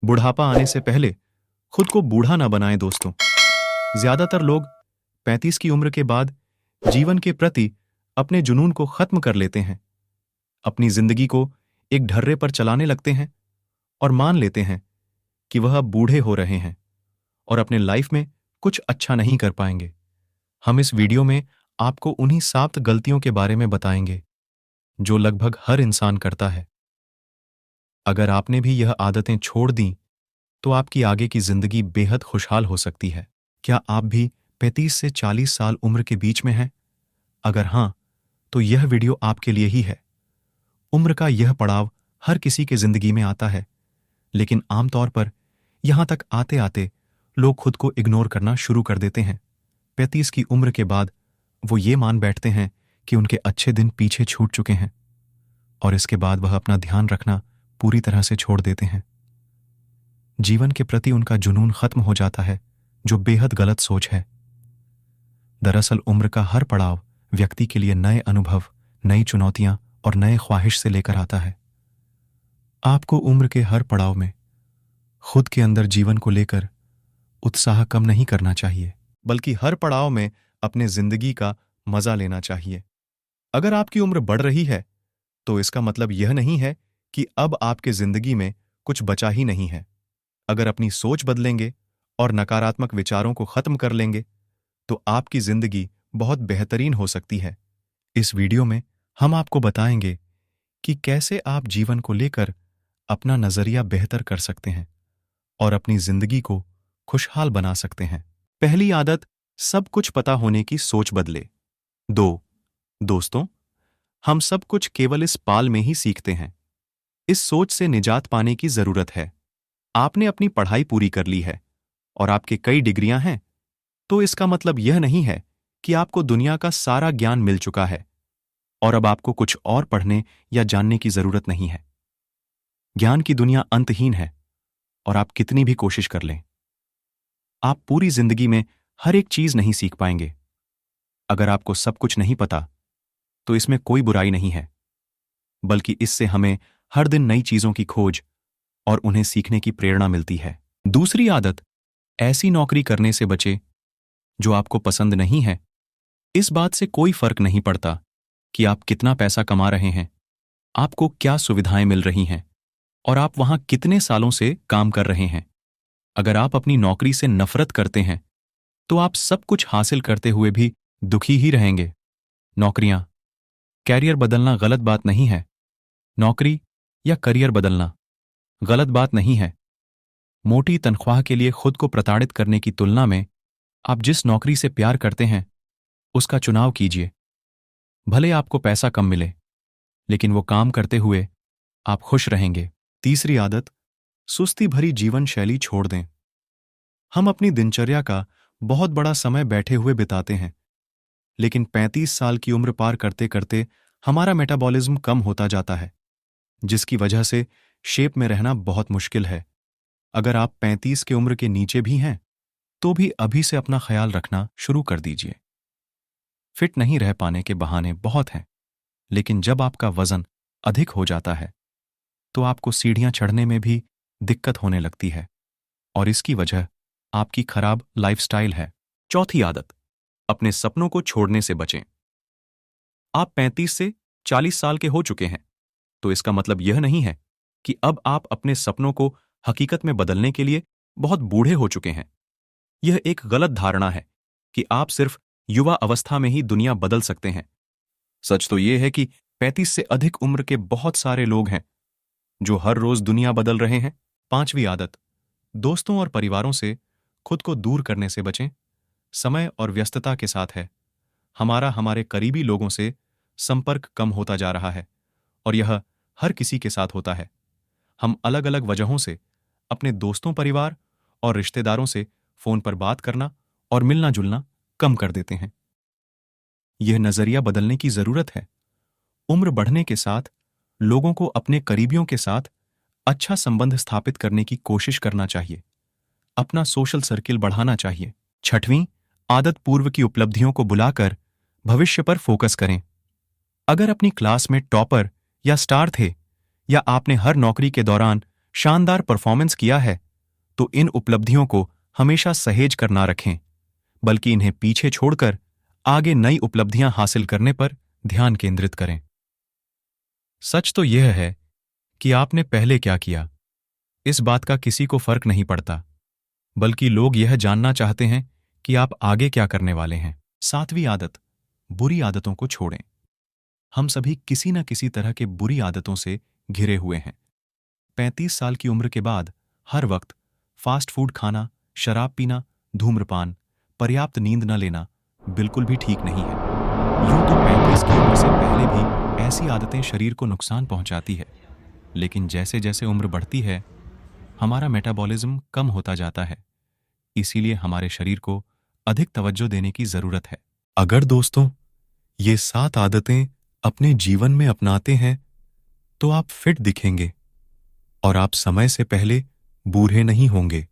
बुढ़ापा आने से पहले खुद को बूढ़ा ना बनाएं दोस्तों। ज्यादातर लोग 35 की उम्र के बाद जीवन के प्रति अपने जुनून को खत्म कर लेते हैं, अपनी जिंदगी को एक ढर्रे पर चलाने लगते हैं और मान लेते हैं कि वह अब बूढ़े हो रहे हैं और अपने लाइफ में कुछ अच्छा नहीं कर पाएंगे। हम इस वीडियो में आपको उन्हीं 7 गलतियों के बारे में बताएंगे जो लगभग हर इंसान करता है। अगर आपने भी यह आदतें छोड़ दी तो आपकी आगे की जिंदगी बेहद खुशहाल हो सकती है। क्या आप भी 35 से 40 साल उम्र के बीच में हैं? अगर हां, तो यह वीडियो आपके लिए ही है। उम्र का यह पड़ाव हर किसी के जिंदगी में आता है, लेकिन आमतौर पर यहां तक आते आते लोग खुद को इग्नोर करना शुरू कर देते हैं। 35 की उम्र के बाद वो ये मान बैठते हैं कि उनके अच्छे दिन पीछे छूट चुके हैं और इसके बाद वह अपना ध्यान रखना पूरी तरह से छोड़ देते हैं। जीवन के प्रति उनका जुनून खत्म हो जाता है, जो बेहद गलत सोच है। दरअसल उम्र का हर पड़ाव व्यक्ति के लिए नए अनुभव, नई चुनौतियां और नए ख्वाहिश से लेकर आता है। आपको उम्र के हर पड़ाव में खुद के अंदर जीवन को लेकर उत्साह कम नहीं करना चाहिए, बल्कि हर पड़ाव में अपने जिंदगी का मजा लेना चाहिए। अगर आपकी उम्र बढ़ रही है तो इसका मतलब यह नहीं है कि अब आपके जिंदगी में कुछ बचा ही नहीं है। अगर अपनी सोच बदलेंगे और नकारात्मक विचारों को खत्म कर लेंगे तो आपकी जिंदगी बहुत बेहतरीन हो सकती है। इस वीडियो में हम आपको बताएंगे कि कैसे आप जीवन को लेकर अपना नजरिया बेहतर कर सकते हैं और अपनी जिंदगी को खुशहाल बना सकते हैं। पहली आदत, सब कुछ पता होने की सोच बदले। दोस्तों, हम सब कुछ केवल इस पाल में ही सीखते हैं। इस सोच से निजात पाने की जरूरत है। आपने अपनी पढ़ाई पूरी कर ली है और आपके कई डिग्रियां हैं, तो इसका मतलब यह नहीं है कि आपको दुनिया का सारा ज्ञान मिल चुका है और अब आपको कुछ और पढ़ने या जानने की जरूरत नहीं है। ज्ञान की दुनिया अंतहीन है और आप कितनी भी कोशिश कर लें, आप पूरी जिंदगी में हर एक चीज नहीं सीख पाएंगे। अगर आपको सब कुछ नहीं पता तो इसमें कोई बुराई नहीं है, बल्कि इससे हमें हर दिन नई चीजों की खोज और उन्हें सीखने की प्रेरणा मिलती है। दूसरी आदत, ऐसी नौकरी करने से बचे जो आपको पसंद नहीं है। इस बात से कोई फर्क नहीं पड़ता कि आप कितना पैसा कमा रहे हैं, आपको क्या सुविधाएं मिल रही हैं और आप वहां कितने सालों से काम कर रहे हैं। अगर आप अपनी नौकरी से नफरत करते हैं तो आप सब कुछ हासिल करते हुए भी दुखी ही रहेंगे। नौकरियां, कैरियर बदलना गलत बात नहीं है। नौकरी या करियर बदलना गलत बात नहीं है। मोटी तनख्वाह के लिए खुद को प्रताड़ित करने की तुलना में आप जिस नौकरी से प्यार करते हैं उसका चुनाव कीजिए। भले आपको पैसा कम मिले, लेकिन वो काम करते हुए आप खुश रहेंगे। तीसरी आदत, सुस्ती भरी जीवन शैली छोड़ दें। हम अपनी दिनचर्या का बहुत बड़ा समय बैठे हुए बिताते हैं, लेकिन 35 साल की उम्र पार करते करते हमारा मेटाबॉलिज्म कम होता जाता है, जिसकी वजह से शेप में रहना बहुत मुश्किल है। अगर आप 35 की उम्र के नीचे भी हैं तो भी अभी से अपना ख्याल रखना शुरू कर दीजिए। फिट नहीं रह पाने के बहाने बहुत हैं, लेकिन जब आपका वजन अधिक हो जाता है तो आपको सीढ़ियां चढ़ने में भी दिक्कत होने लगती है और इसकी वजह आपकी खराब लाइफस्टाइल है। चौथी आदत, अपने सपनों को छोड़ने से बचें। आप 35 से 40 साल के हो चुके हैं तो इसका मतलब यह नहीं है कि अब आप अपने सपनों को हकीकत में बदलने के लिए बहुत बूढ़े हो चुके हैं। यह एक गलत धारणा है कि आप सिर्फ युवा अवस्था में ही दुनिया बदल सकते हैं। सच तो यह है कि 35 से अधिक उम्र के बहुत सारे लोग हैं जो हर रोज दुनिया बदल रहे हैं। पांचवी आदत, दोस्तों और परिवारों से खुद को दूर करने से बचें। समय और व्यस्तता के साथ है हमारे करीबी लोगों से संपर्क कम होता जा रहा है और यह हर किसी के साथ होता है। हम अलग अलग वजहों से अपने दोस्तों, परिवार और रिश्तेदारों से फोन पर बात करना और मिलना जुलना कम कर देते हैं। यह नजरिया बदलने की जरूरत है। उम्र बढ़ने के साथ लोगों को अपने करीबियों के साथ अच्छा संबंध स्थापित करने की कोशिश करना चाहिए, अपना सोशल सर्किल बढ़ाना चाहिए। छठवीं आदत, पूर्व की उपलब्धियों को बुलाकर भविष्य पर फोकस करें। अगर अपनी क्लास में टॉपर या स्टार थे या आपने हर नौकरी के दौरान शानदार परफॉर्मेंस किया है, तो इन उपलब्धियों को हमेशा सहेज कर ना रखें, बल्कि इन्हें पीछे छोड़कर आगे नई उपलब्धियां हासिल करने पर ध्यान केंद्रित करें। सच तो यह है कि आपने पहले क्या किया, इस बात का किसी को फर्क नहीं पड़ता, बल्कि लोग यह जानना चाहते हैं कि आप आगे क्या करने वाले हैं। 7वीं आदत, बुरी आदतों को छोड़ें। हम सभी किसी न किसी तरह के बुरी आदतों से घिरे हुए हैं। 35 साल की उम्र के बाद हर वक्त फास्ट फूड खाना, शराब पीना, धूम्रपान, पर्याप्त नींद न लेना बिल्कुल भी ठीक नहीं है। यूं तो 35 की उम्र से पहले भी ऐसी आदतें शरीर को नुकसान पहुंचाती है, लेकिन जैसे जैसे उम्र बढ़ती है, हमारा मेटाबॉलिज्म कम होता जाता है। इसीलिए हमारे शरीर को अधिक तवज्जो देने की जरूरत है। अगर दोस्तों ये 7 आदतें अपने जीवन में अपनाते हैं, तो आप फिट दिखेंगे और आप समय से पहले बूढ़े नहीं होंगे।